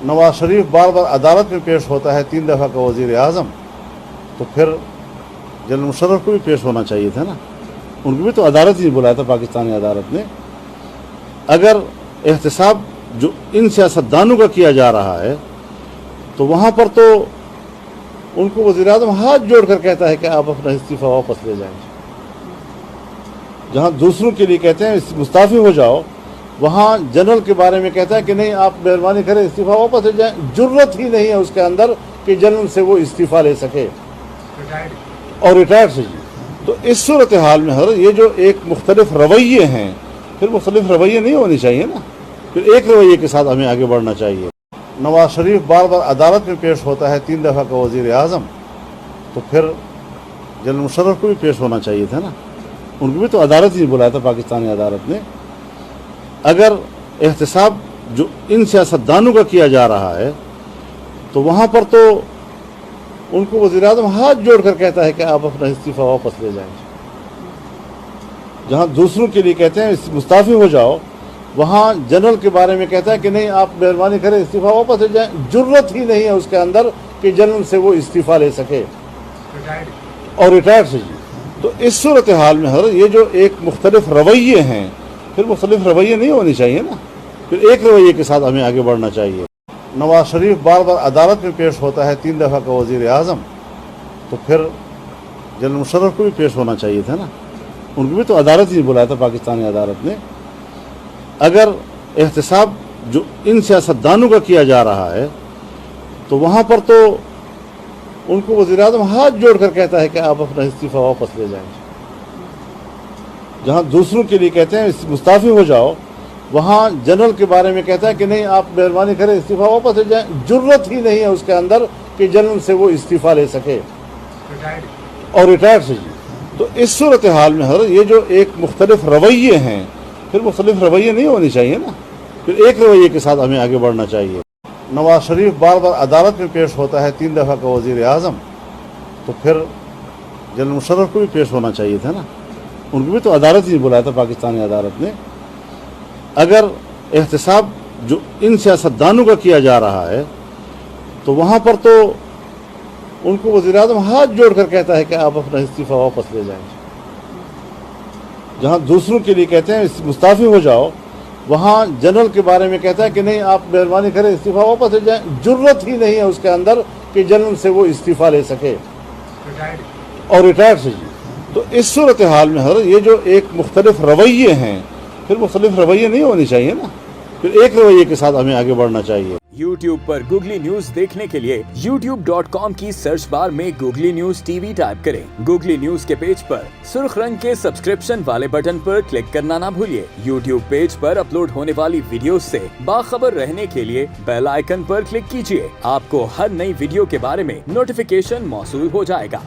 नवाज शरीफ बार बार अदालत में पेश होता है, 3 दफ़ा का वज़ीर आज़म, तो फिर जनरल मुशर्रफ को भी पेश होना चाहिए था ना। उनको भी तो अदालत ही बुलाया था, पाकिस्तानी अदालत ने। अगर एहतसाब जो इन सियासतदानों का किया जा रहा है तो वहाँ पर तो उनको वज़ीर आज़म हाथ जोड़ कर कहता है कि आप अपना इस्तीफ़ा वापस ले जाएं। जहाँ दूसरों के लिए कहते हैं मुस्ताफ़ी हो जाओ, वहाँ जनरल के बारे में कहता है कि नहीं, आप मेहरबानी करें इस्तीफ़ा वापस ले जाएं। जुर्रत ही नहीं है उसके अंदर कि जनरल से वो इस्तीफ़ा ले सके और रिटायर्ड से जी। तो इस सूरत हाल में हर ये जो एक मुख्तलिफ रवैये हैं, फिर मुख्तलिफ रवैये नहीं होने चाहिए ना, फिर एक रवैये के साथ हमें आगे बढ़ना चाहिए। नवाज शरीफ बार बार अदालत में पेश होता है, 3 दफ़ा का वज़ीर आज़म, तो फिर जनरल मुशर्रफ को भी पेश होना चाहिए था ना। उनको भी तो अदालत ही बुलाया था, पाकिस्तानी अदालत ने। अगर एहतसाब जो इन सियासतदानों का किया जा रहा है तो वहाँ पर तो उनको वज़ीर आज़म हाथ जोड़ कर कहता है कि आप अपना इस्तीफ़ा वापस ले जाएं। जहाँ दूसरों के लिए कहते हैं मुस्ताफ़ी हो जाओ, वहाँ जनरल के बारे में कहता है कि नहीं, आप मेहरबानी करें इस्तीफ़ा वापस ले जाएं। जुर्रत ही नहीं है उसके अंदर कि जनरल से वो इस्तीफ़ा ले सके और रिटायर्ड से जी। तो इस सूरत हाल में हर ये जो एक मुख्तलिफ रवैये हैं, फिर मुख्तलिफ रवैये नहीं होने चाहिए ना, फिर एक रवैये के साथ हमें आगे बढ़ना चाहिए। नवाज शरीफ बार बार अदालत में पेश होता है, 3 दफ़ा का वज़ीर आज़म, तो फिर जनरल मुशर्रफ को भी पेश होना चाहिए था ना। उनको भी तो अदालत ही बुलाया था, पाकिस्तानी अदालत ने। अगर एहतसाब जो इन सियासतदानों का किया जा रहा है तो वहाँ पर तो उनको वज़ीर आज़म हाथ जोड़ कर कहता है कि आप अपना इस्तीफ़ा वापस ले जाएं। जहाँ दूसरों के लिए कहते हैं मुस्ताफ़ी हो जाओ, वहाँ जनरल के बारे में कहता है कि नहीं, आप मेहरबानी करें इस्तीफ़ा वापस ले जाएं। जुर्रत ही नहीं है उसके अंदर कि जनरल से वो इस्तीफ़ा ले सके और रिटायर्ड से जी। तो इस सूरत हाल में हर ये जो एक मुख्तलिफ रवैये हैं, फिर मुख्तलिफ रवैये नहीं होने चाहिए ना, फिर एक रवैये के साथ हमें आगे बढ़ना चाहिए। नवाज शरीफ बार बार अदालत में पेश होता है, 3 दफ़ा का वज़ीर आज़म, तो फिर जनरल मुशर्रफ को भी पेश होना चाहिए था ना। उनको भी तो अदालत ही बुलाया था, पाकिस्तानी अदालत ने। अगर एहतसाब जो इन सियासतदानों का किया जा रहा है तो वहाँ पर तो उनको वज़ीर आज़म हाथ जोड़ कर कहता है कि आप अपना इस्तीफ़ा वापस ले जाएं। जहाँ दूसरों के लिए कहते हैं मुस्ताफ़ी हो जाओ, वहाँ जनरल के बारे में कहता है कि नहीं, आप मेहरबानी करें इस्तीफ़ा वापस ले जाएं। जुर्रत ही नहीं है उसके अंदर कि जनरल से वो इस्तीफ़ा ले सके और रिटायर्ड से जी। तो इस सूरत हाल में हर ये जो एक मुख्तलिफ रवैये हैं, फिर मुख्तलिफ रवैये नहीं होने चाहिए ना, फिर एक रवैये के साथ हमें आगे बढ़ना चाहिए। YouTube पर गूगली न्यूज देखने के लिए youtube.com की सर्च बार में गूगली न्यूज टीवी टाइप करें। गूगली न्यूज के पेज पर सुर्ख रंग के सब्सक्रिप्शन वाले बटन पर क्लिक करना ना भूलिए। YouTube पेज पर अपलोड होने वाली वीडियोस से बाखबर रहने के लिए बेल आइकन पर क्लिक कीजिए। आपको हर नई वीडियो के बारे में नोटिफिकेशन मौसूल हो जाएगा।